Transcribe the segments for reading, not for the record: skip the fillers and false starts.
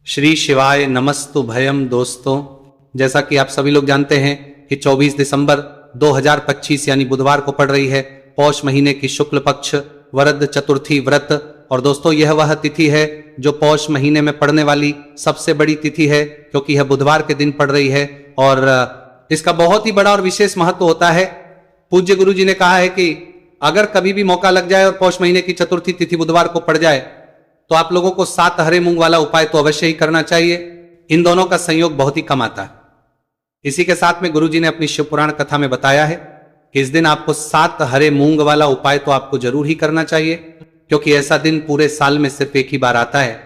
श्री शिवाय नमस्तु भयम। दोस्तों, जैसा कि आप सभी लोग जानते हैं कि 24 दिसंबर 2025 यानी बुधवार को पड़ रही है पौष महीने की शुक्ल पक्ष वरद चतुर्थी व्रत। और दोस्तों, यह वह तिथि है जो पौष महीने में पड़ने वाली सबसे बड़ी तिथि है, क्योंकि यह बुधवार के दिन पड़ रही है और इसका बहुत ही बड़ा और विशेष महत्व होता है। पूज्य गुरु जी ने कहा है कि अगर कभी भी मौका लग जाए और पौष महीने की चतुर्थी तिथि बुधवार को पड़ जाए तो आप लोगों को 7 हरे मूंग वाला उपाय तो अवश्य ही करना चाहिए। इन दोनों का संयोग बहुत ही कम आता है। इसी के साथ में गुरुजी ने अपनी शिव पुराण कथा में बताया है कि इस दिन आपको 7 हरे मूंग वाला उपाय तो आपको जरूर ही करना चाहिए, क्योंकि ऐसा दिन पूरे साल में सिर्फ एक ही बार आता है।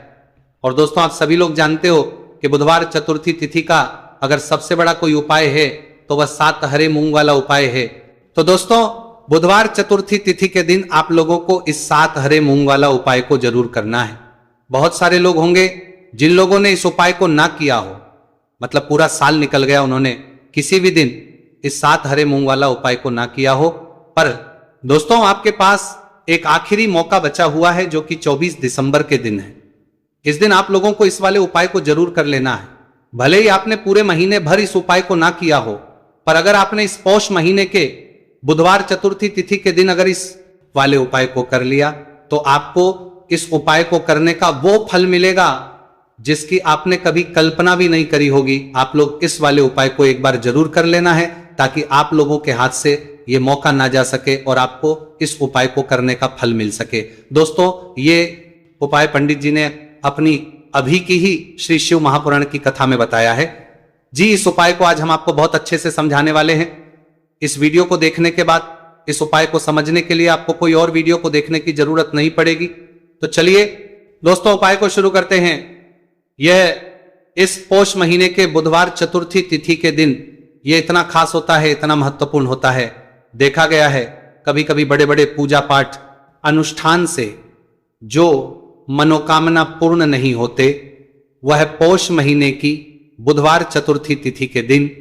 और दोस्तों, आप सभी लोग जानते हो कि बुधवार चतुर्थी तिथि का अगर सबसे बड़ा कोई उपाय है तो वह 7 हरे मूंग वाला उपाय है। तो दोस्तों, बुधवार चतुर्थी तिथि के दिन आप लोगों को इस 7 हरे मूंग वाला उपाय को जरूर करना है। बहुत सारे लोग होंगे जिन लोगों ने इस उपाय को ना किया हो, मतलब पूरा साल निकल गया, उन्होंने किसी भी दिन इस 7 हरे मूंग वाला उपाय को ना किया हो। पर दोस्तों, आपके पास एक आखिरी मौका बचा हुआ है जो कि 24 दिसंबर के दिन है। इस दिन आप लोगों को इस वाले उपाय को जरूर कर लेना है। भले ही आपने पूरे महीने भर इस उपाय को ना किया हो, पर अगर आपने इस पौष महीने के बुधवार चतुर्थी तिथि के दिन अगर इस वाले उपाय को कर लिया तो आपको इस उपाय को करने का वो फल मिलेगा जिसकी आपने कभी कल्पना भी नहीं करी होगी। आप लोग इस वाले उपाय को एक बार जरूर कर लेना है, ताकि आप लोगों के हाथ से ये मौका ना जा सके और आपको इस उपाय को करने का फल मिल सके। दोस्तों, ये उपाय पंडित जी ने अपनी अभी की ही श्री शिव महापुराण की कथा में बताया है। जी, इस उपाय को आज हम आपको बहुत अच्छे से समझाने वाले हैं। इस वीडियो को देखने के बाद इस उपाय को समझने के लिए आपको कोई और वीडियो को देखने की जरूरत नहीं पड़ेगी। तो चलिए दोस्तों, उपाय को शुरू करते हैं। यह इस पौष महीने के बुधवार चतुर्थी तिथि के दिन यह इतना खास होता है, इतना महत्वपूर्ण होता है। देखा गया है कभी कभी बड़े बड़े पूजा पाठ अनुष्ठान से जो मनोकामना पूर्ण नहीं होते, वह पौष महीने की बुधवार चतुर्थी तिथि के दिन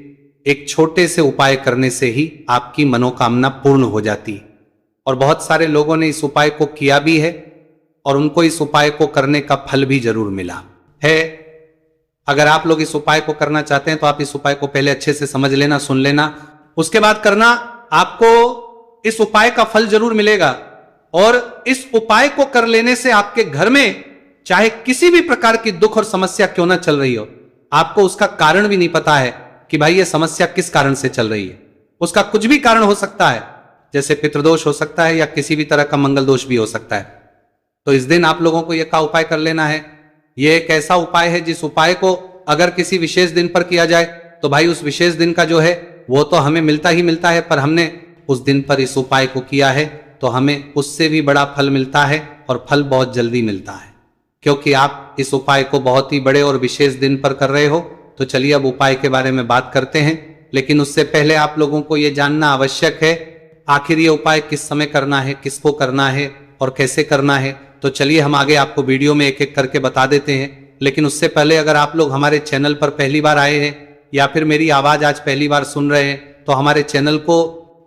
एक छोटे से उपाय करने से ही आपकी मनोकामना पूर्ण हो जाती है। और बहुत सारे लोगों ने इस उपाय को किया भी है और उनको इस उपाय को करने का फल भी जरूर मिला है। अगर आप लोग इस उपाय को करना चाहते हैं तो आप इस उपाय को पहले अच्छे से समझ लेना, सुन लेना, उसके बाद करना। आपको इस उपाय का फल जरूर मिलेगा। और इस उपाय को कर लेने से आपके घर में चाहे किसी भी प्रकार की दुख और समस्या क्यों ना चल रही हो, आपको उसका कारण भी नहीं पता है कि भाई ये समस्या किस कारण से चल रही है। उसका कुछ भी कारण हो सकता है, जैसे पितृदोष हो सकता है या किसी भी तरह का मंगल दोष भी हो सकता है। तो इस दिन आप लोगों को यह का उपाय कर लेना है। यह एक ऐसा उपाय है जिस उपाय को अगर किसी विशेष दिन पर किया जाए तो भाई उस विशेष दिन का जो है वो तो हमें मिलता ही मिलता है, पर हमने उस दिन पर इस उपाय को किया है तो हमें उससे भी बड़ा फल मिलता है, और फल बहुत जल्दी मिलता है, क्योंकि आप इस उपाय को बहुत ही बड़े और विशेष दिन पर कर रहे हो। तो चलिए अब उपाय के बारे में बात करते हैं, लेकिन उससे पहले आप लोगों को यह जानना आवश्यक है आखिर ये उपाय किस समय करना है, किसको करना है और कैसे करना है। तो चलिए हम आगे आपको वीडियो में एक एक करके बता देते हैं। लेकिन उससे पहले अगर आप लोग हमारे चैनल पर पहली बार आए हैं या फिर मेरी आवाज आज पहली बार सुन रहे हैं तो हमारे चैनल को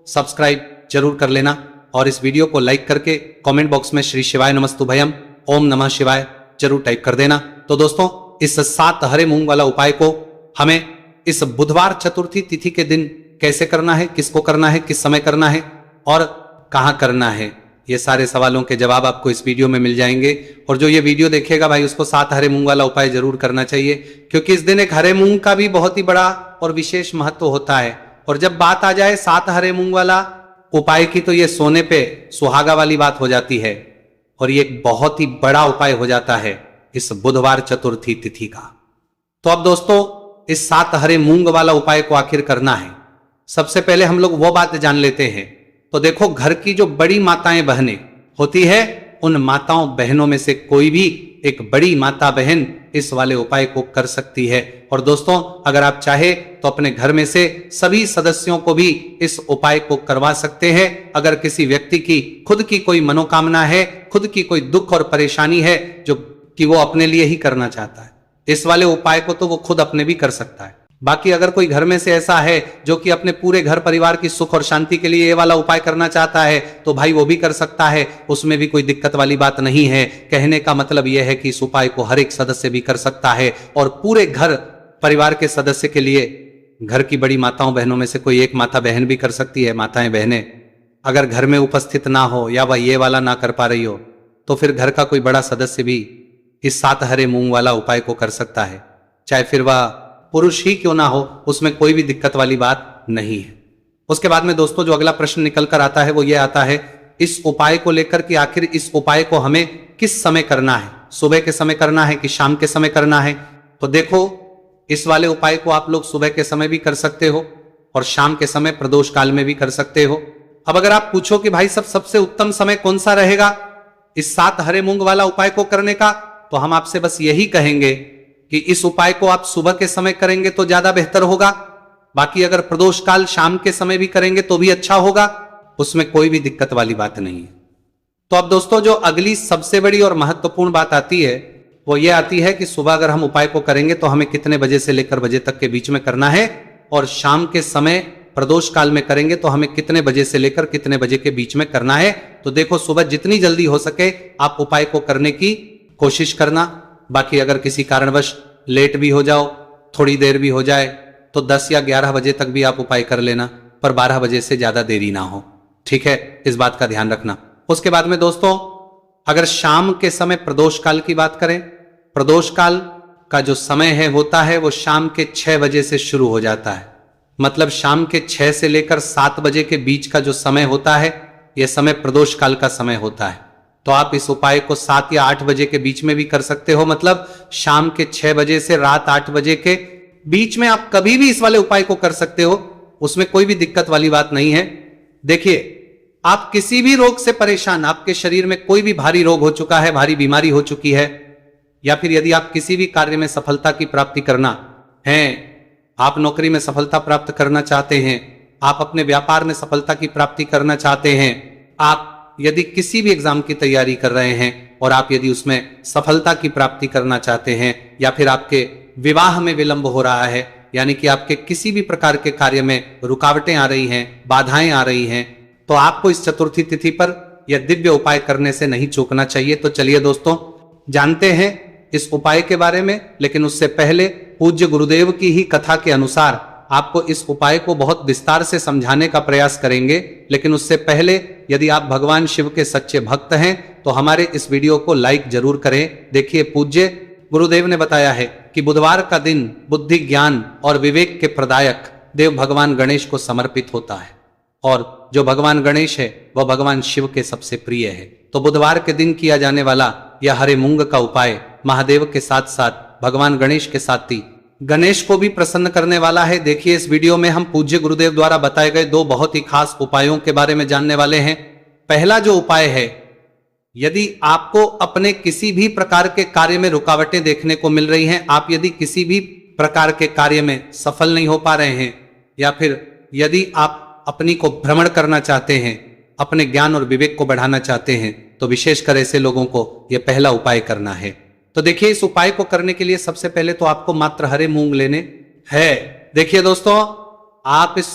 सब्सक्राइब जरूर कर लेना और इस वीडियो को लाइक करके कमेंट बॉक्स में श्री शिवाय नमस्तु भयम ओम नमः शिवाय जरूर टाइप कर देना। तो दोस्तों, इस 7 हरे मूंग वाला उपाय को हमें इस बुधवार चतुर्थी तिथि के दिन कैसे करना है, किसको करना है, किस समय करना है और कहां करना है, ये सारे सवालों के जवाब आपको इस वीडियो में मिल जाएंगे। और जो ये वीडियो देखेगा भाई उसको 7 हरे मूंग वाला उपाय जरूर करना चाहिए, क्योंकि इस दिन एक हरे मूंग का भी बहुत ही बड़ा और विशेष महत्व होता है। और जब बात आ जाए 7 हरे मूंग वाला उपाय की तो ये सोने पे सुहागा वाली बात हो जाती है, और ये एक बहुत ही बड़ा उपाय हो जाता है इस बुधवार चतुर्थी तिथि का। तो अब दोस्तों, इस 7 हरे मूंग वाला उपाय को आखिर करना है, सबसे पहले हम लोग वो बात जान लेते हैं। तो देखो, घर की जो बड़ी माताएं बहनें होती है, उन माताओं बहनों में से कोई भी एक बड़ी माता बहन इस वाले उपाय को कर सकती है। और दोस्तों, अगर आप चाहे तो अपने घर में से सभी सदस्यों को भी इस उपाय को करवा सकते हैं। अगर किसी व्यक्ति की खुद की कोई मनोकामना है, खुद की कोई दुख और परेशानी है जो कि वो अपने लिए ही करना चाहता है, इस वाले उपाय को तो वो खुद अपने भी कर सकता है। बाकी अगर कोई घर में से ऐसा है जो कि अपने पूरे घर परिवार की सुख और शांति के लिए ये वाला उपाय करना चाहता है तो भाई वो भी कर सकता है, उसमें भी कोई दिक्कत वाली बात नहीं है। कहने का मतलब यह है कि इस उपाय को हर एक सदस्य भी कर सकता है और पूरे घर परिवार के सदस्य के लिए घर की बड़ी माताओं बहनों में से कोई एक माता बहन भी कर सकती है। माताएं बहनें अगर घर में उपस्थित ना हो या वह ये वाला ना कर पा रही हो तो फिर घर का कोई बड़ा सदस्य भी इस 7 हरे मूंग वाला उपाय को कर सकता है, चाहे फिर वह पुरुष ही क्यों ना हो, उसमें कोई भी दिक्कत वाली बात नहीं है। उसके बाद में दोस्तों जो अगला प्रश्न निकल कर आता है वो ये आता है इस उपाय को लेकर कि आखिर इस उपाय को हमें किस समय करना है, सुबह के समय करना है कि शाम के समय करना है। तो देखो इस वाले उपाय को आप लोग सुबह के समय भी कर सकते हो और शाम के समय प्रदोष काल में भी कर सकते हो। अब अगर आप पूछो कि भाई सबसे उत्तम समय कौन सा रहेगा इस 7 हरे मूंग वाला उपाय को करने का, तो हम आपसे बस यही कहेंगे कि इस उपाय को आप सुबह के समय करेंगे तो ज्यादा बेहतर होगा। बाकी अगर प्रदोष काल शाम के समय भी करेंगे तो भी अच्छा होगा, उसमें कोई भी दिक्कत वाली बात नहीं है। तो अब दोस्तों जो अगली सबसे बड़ी और महत्वपूर्ण बात आती है वो ये आती है कि सुबह अगर हम उपाय को करेंगे तो हमें कितने बजे से लेकर बजे तक के बीच में करना है और शाम के समय प्रदोष काल में करेंगे तो हमें कितने बजे से लेकर कितने बजे के बीच में करना है। तो देखो सुबह जितनी जल्दी हो सके आप उपाय को करने की कोशिश करना। बाकी अगर किसी कारणवश लेट भी हो जाओ, थोड़ी देर भी हो जाए तो 10 या 11 बजे तक भी आप उपाय कर लेना, पर 12 बजे से ज्यादा देरी ना हो, ठीक है, इस बात का ध्यान रखना। उसके बाद में दोस्तों अगर शाम के समय प्रदोष काल की बात करें, प्रदोष काल का जो समय है होता है वो शाम के 6 बजे से शुरू हो जाता है। मतलब शाम के 6 से लेकर 7 बजे के बीच का जो समय होता है यह समय प्रदोष काल का समय होता है। तो आप इस उपाय को 7 या 8 बजे के बीच में भी कर सकते हो। मतलब शाम के 6 बजे से रात 8 बजे के बीच में आप कभी भी इस वाले उपाय को कर सकते हो, उसमें कोई भी दिक्कत वाली बात नहीं है। देखिए आप किसी भी रोग से परेशान, आपके शरीर में कोई भी भारी रोग हो चुका है, भारी बीमारी हो चुकी है, या फिर यदि आप किसी भी कार्य में सफलता की प्राप्ति करना है, आप नौकरी में सफलता प्राप्त करना चाहते हैं, आप अपने व्यापार में सफलता की प्राप्ति करना चाहते हैं, आप यदि किसी भी एग्जाम की तैयारी कर रहे हैं और आप यदि उसमें सफलता की प्राप्ति करना चाहते हैं, या फिर आपके विवाह में विलंब हो रहा है, यानी कि आपके किसी भी प्रकार के कार्य में रुकावटें आ रही हैं, बाधाएं आ रही हैं, तो आपको इस चतुर्थी तिथि पर यह दिव्य उपाय करने से नहीं चूकना चाहिए। तो चलिए दोस्तों जानते हैं इस उपाय के बारे में, लेकिन उससे पहले पूज्य गुरुदेव की ही कथा के अनुसार आपको इस उपाय को बहुत विस्तार से समझाने का प्रयास करेंगे। लेकिन उससे पहले यदि आप भगवान शिव के सच्चे भक्त हैं तो हमारे इस वीडियो को लाइक जरूर करें। देखिए पूज्य गुरुदेव ने बताया है कि बुधवार का दिन बुद्धि, ज्ञान और विवेक के प्रदायक देव भगवान गणेश को समर्पित होता है और जो भगवान गणेश है वह भगवान शिव के सबसे प्रिय है। तो बुधवार के दिन किया जाने वाला यह हरे मूंग का उपाय महादेव के साथ साथ भगवान गणेश के साथ ही गणेश को भी प्रसन्न करने वाला है। देखिए इस वीडियो में हम पूज्य गुरुदेव द्वारा बताए गए 2 बहुत ही खास उपायों के बारे में जानने वाले हैं। पहला जो उपाय है, यदि आपको अपने किसी भी प्रकार के कार्य में रुकावटें देखने को मिल रही हैं, आप यदि किसी भी प्रकार के कार्य में सफल नहीं हो पा रहे हैं, या फिर यदि आप अपनी को भ्रमण करना चाहते हैं, अपने ज्ञान और विवेक को बढ़ाना चाहते हैं, तो विशेषकर ऐसे लोगों को यह पहला उपाय करना है। तो देखिए इस उपाय को करने के लिए सबसे पहले तो आपको मात्र हरे मूंग लेने हैं। देखिए दोस्तों आप इस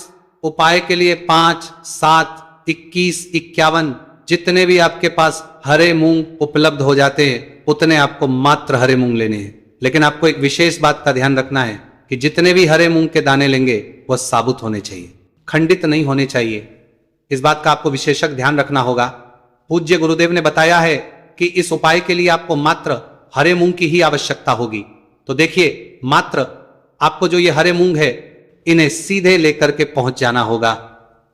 उपाय के लिए 5, 7, 21, 51 जितने भी आपके पास हरे मूंग उपलब्ध हो जाते हैं उतने आपको मात्र हरे मूंग लेने हैं। लेकिन आपको एक विशेष बात का ध्यान रखना है कि जितने भी हरे मूंग के दाने लेंगे वह साबुत होने चाहिए, खंडित नहीं होने चाहिए। इस बात का आपको विशेषक ध्यान रखना होगा। पूज्य गुरुदेव ने बताया है कि इस उपाय के लिए आपको मात्र हरे मूंग की ही आवश्यकता होगी। तो देखिए मात्र आपको जो ये हरे मूंग है इन्हें सीधे लेकर के पहुंच जाना होगा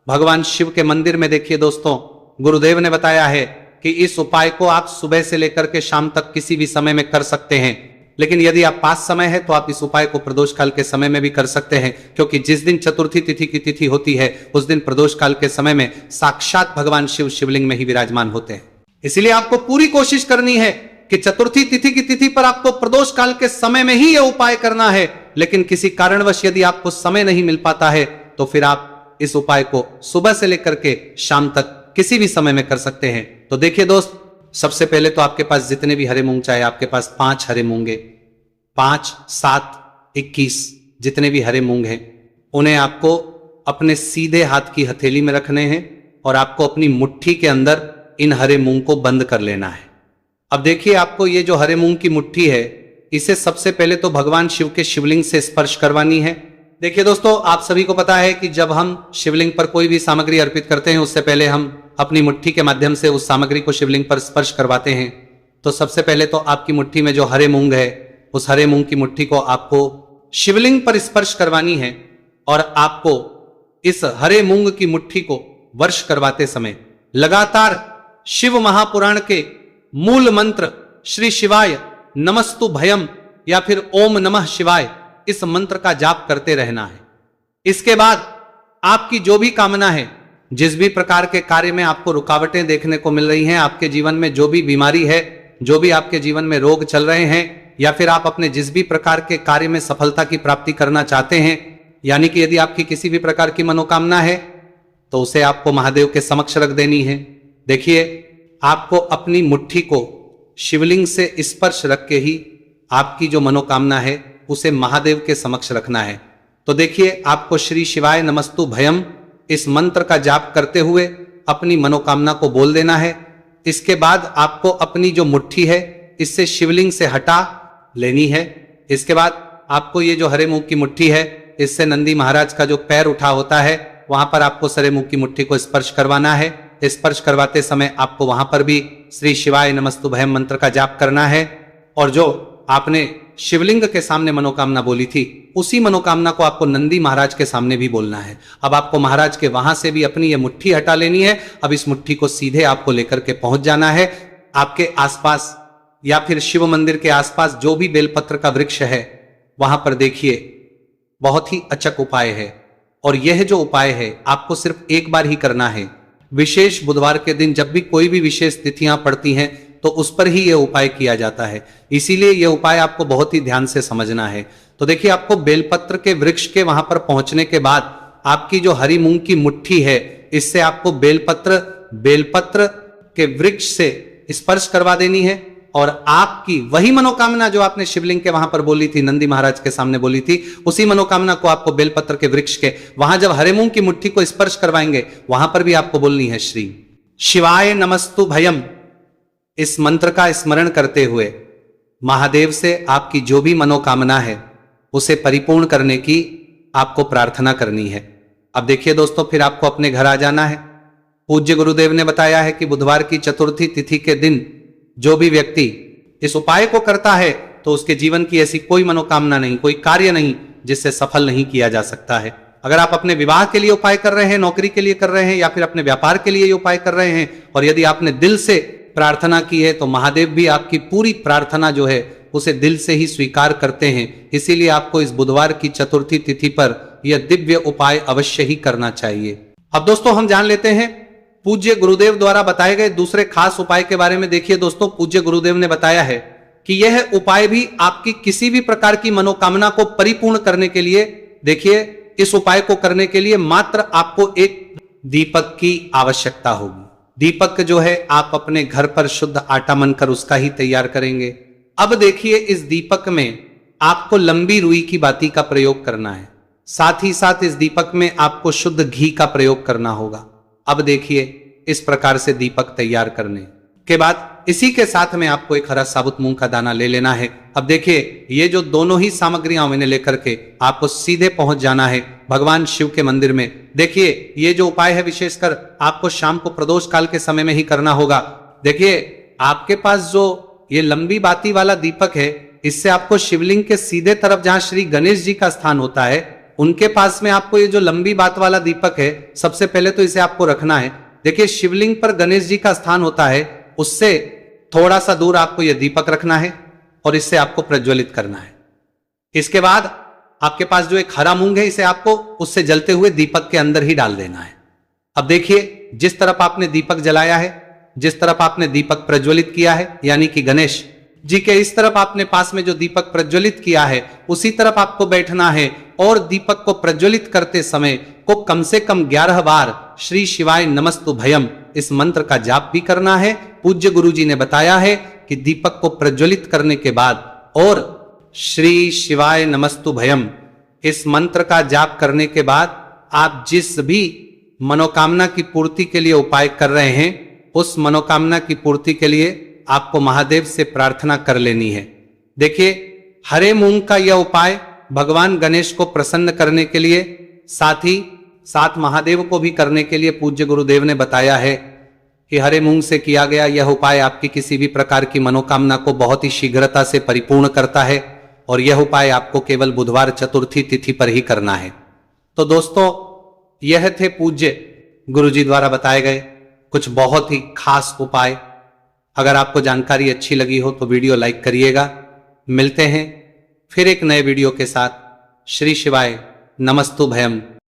भगवान शिव के मंदिर में। देखिए दोस्तों गुरुदेव ने बताया है कि इस उपाय को आप सुबह से लेकर के शाम तक किसी भी समय में कर सकते हैं, लेकिन यदि आप पास समय है तो आप इस उपाय को प्रदोष काल के समय में भी कर सकते हैं, क्योंकि जिस दिन चतुर्थी तिथि की तिथि होती है उस दिन प्रदोष काल के समय में साक्षात भगवान शिव शिवलिंग में ही विराजमान होते हैं। इसलिए आपको पूरी कोशिश करनी है कि चतुर्थी तिथि की तिथि पर आपको प्रदोष काल के समय में ही यह उपाय करना है। लेकिन किसी कारणवश यदि आपको समय नहीं मिल पाता है तो फिर आप इस उपाय को सुबह से लेकर के शाम तक किसी भी समय में कर सकते हैं। तो देखिए दोस्त सबसे पहले तो आपके पास जितने भी हरे मूंग, चाहे आपके पास 5 हरे मूंगे, 5, 7, 21 जितने भी हरे मूंग हैं उन्हें आपको अपने सीधे हाथ की हथेली में रखने हैं और आपको अपनी मुट्ठी के अंदर इन हरे मूंग को बंद कर लेना है। अब देखिए, आपको ये जो हरे मूंग की मुट्ठी है इसे सबसे पहले तो भगवान शिव के शिवलिंग से स्पर्श करवानी है। देखिए दोस्तों, आप सभी को पता है कि जब हम शिवलिंग पर कोई भी सामग्री अर्पित करते हैं उससे पहले हम अपनी मुट्ठी के माध्यम से उस सामग्री को शिवलिंग पर स्पर्श करवाते हैं। तो सबसे पहले तो आपकी मुट्ठी में जो हरे मूंग है उस हरे मूंग की मुट्ठी को आपको शिवलिंग पर स्पर्श करवानी है और आपको इस हरे मूंग की मुट्ठी को वर्ष करवाते समय लगातार शिव महापुराण के मूल मंत्र श्री शिवाय नमस्तु भयम या फिर ओम नमः शिवाय इस मंत्र का जाप करते रहना है। इसके बाद आपकी जो भी कामना है, जिस भी प्रकार के कार्य में आपको रुकावटें देखने को मिल रही हैं, आपके जीवन में जो भी बीमारी है, जो भी आपके जीवन में रोग चल रहे हैं, या फिर आप अपने जिस भी प्रकार के कार्य में सफलता की प्राप्ति करना चाहते हैं, यानी कि यदि आपकी किसी भी प्रकार की मनोकामना है तो उसे आपको महादेव के समक्ष रख देनी है। देखिए, आपको अपनी मुट्ठी को शिवलिंग से स्पर्श रख के ही आपकी जो मनोकामना है उसे महादेव के समक्ष रखना है। तो देखिए, आपको श्री शिवाय नमस्तु भयम इस मंत्र का जाप करते हुए अपनी मनोकामना को बोल देना है। इसके बाद आपको अपनी जो मुट्ठी है इससे शिवलिंग से हटा लेनी है। इसके बाद आपको ये जो हरे मूंग की मुट्ठी है इससे नंदी महाराज का जो पैर उठा होता है वहां पर आपको हरे मूंग की मुट्ठी को स्पर्श करवाना है। स्पर्श करवाते समय आपको वहां पर भी श्री शिवाय नमस्तु भयम मंत्र का जाप करना है और जो आपने शिवलिंग के सामने मनोकामना बोली थी उसी मनोकामना को आपको नंदी महाराज के सामने भी बोलना है। अब आपको महाराज के वहां से भी अपनी ये मुट्ठी हटा लेनी है। अब इस मुट्ठी को सीधे आपको लेकर के पहुंच जाना है। आपके आसपास या फिर शिव मंदिर के आसपास जो भी बेलपत्र का वृक्ष है वहां पर देखिए, बहुत ही अचक उपाय है और यह जो उपाय है आपको सिर्फ एक बार ही करना है। विशेष बुधवार के दिन जब भी कोई भी विशेष तिथियां पड़ती हैं तो उस पर ही यह उपाय किया जाता है, इसीलिए यह उपाय आपको बहुत ही ध्यान से समझना है। तो देखिए, आपको बेलपत्र के वृक्ष के वहां पर पहुंचने के बाद आपकी जो हरी मूंग की मुट्ठी है इससे आपको बेलपत्र के वृक्ष से स्पर्श करवा देनी है और आपकी वही मनोकामना जो आपने शिवलिंग के वहां पर बोली थी, नंदी महाराज के सामने बोली थी, उसी मनोकामना को आपको बेलपत्र के वृक्ष के वहां जब हरे मूंग की मुट्ठी को स्पर्श करवाएंगे वहां पर भी आपको बोलनी है श्री शिवाय नमस्तु भयम। इस मंत्र का स्मरण करते हुए महादेव से आपकी जो भी मनोकामना है उसे परिपूर्ण करने की आपको प्रार्थना करनी है। अब देखिए दोस्तों, फिर आपको अपने घर आ जाना है। पूज्य गुरुदेव ने बताया है कि बुधवार की चतुर्थी तिथि के दिन जो भी व्यक्ति इस उपाय को करता है तो उसके जीवन की ऐसी कोई मनोकामना नहीं, कोई कार्य नहीं जिससे सफल नहीं किया जा सकता है। अगर आप अपने विवाह के लिए उपाय कर रहे हैं, नौकरी के लिए कर रहे हैं या फिर अपने व्यापार के लिए ये उपाय कर रहे हैं और यदि आपने दिल से प्रार्थना की है तो महादेव भी आपकी पूरी प्रार्थना जो है उसे दिल से ही स्वीकार करते हैं। इसीलिए आपको इस बुधवार की चतुर्थी तिथि पर यह दिव्य उपाय अवश्य ही करना चाहिए। अब दोस्तों, हम जान लेते हैं पूज्य गुरुदेव द्वारा बताए गए दूसरे खास उपाय के बारे में। देखिए दोस्तों, पूज्य गुरुदेव ने बताया है कि यह उपाय भी आपकी किसी भी प्रकार की मनोकामना को परिपूर्ण करने के लिए, देखिए इस उपाय को करने के लिए मात्र आपको एक दीपक की आवश्यकता होगी। दीपक जो है आप अपने घर पर शुद्ध आटा मनकर उसका ही तैयार करेंगे। अब देखिए, इस दीपक में आपको लंबी रुई की बाती का प्रयोग करना है, साथ ही साथ इस दीपक में आपको शुद्ध घी का प्रयोग करना होगा। अब देखिए, इस प्रकार से दीपक तैयार करने के बाद इसी के साथ में आपको एक हरा साबुत मूंग का दाना ले लेना है। अब देखिए, ये जो दोनों ही सामग्रियां मैंने लेकर के आपको सीधे पहुंच जाना है भगवान शिव के मंदिर में। देखिए, ये जो उपाय है विशेषकर आपको शाम को प्रदोष काल के समय में ही करना होगा। देखिए, आपके पास जो ये लंबी बाती वाला दीपक है इससे आपको शिवलिंग के सीधे तरफ जहां श्री गणेश जी का स्थान होता है उनके पास में आपको ये जो लंबी बात वाला दीपक है, सबसे पहले तो इसे आपको रखना है। देखिए, शिवलिंग पर गणेश जी का स्थान होता है, उससे थोड़ा सा दूर आपको यह दीपक रखना है और इससे आपको प्रज्वलित करना है। इसके बाद आपके पास जो एक हरा मूंग है इसे आपको उससे जलते हुए दीपक के अंदर ही डाल देना है। अब देखिए, जिस तरफ आपने दीपक जलाया है, जिस तरफ आपने दीपक प्रज्वलित किया है, यानी कि गणेश जी के इस तरफ आपने पास में जो दीपक प्रज्वलित किया है उसी तरफ आपको बैठना है और दीपक को प्रज्वलित करते समय को कम से कम 11 बार श्री शिवाय नमस्तु भयम इस मंत्र का जाप भी करना है। पूज्य गुरु जी ने बताया है कि दीपक को प्रज्वलित करने के बाद और श्री शिवाय नमस्तु भयम इस मंत्र का जाप करने के बाद आप जिस भी मनोकामना की पूर्ति के लिए उपाय कर रहे हैं, उस मनोकामना की पूर्ति के लिए आपको महादेव से प्रार्थना कर लेनी है। देखिए, हरे मूंग का यह उपाय भगवान गणेश को प्रसन्न करने के लिए, साथ ही साथ महादेव को भी करने के लिए पूज्य गुरुदेव ने बताया है कि हरे मूंग से किया गया यह उपाय आपकी किसी भी प्रकार की मनोकामना को बहुत ही शीघ्रता से परिपूर्ण करता है, और यह उपाय आपको केवल बुधवार चतुर्थी तिथि पर ही करना है। तो दोस्तों, यह थे पूज्य गुरुजी द्वारा बताए गए कुछ बहुत ही खास उपाय। अगर आपको जानकारी अच्छी लगी हो तो वीडियो लाइक करिएगा। मिलते हैं फिर एक नए वीडियो के साथ। श्री शिवाय नमस्तु भयम।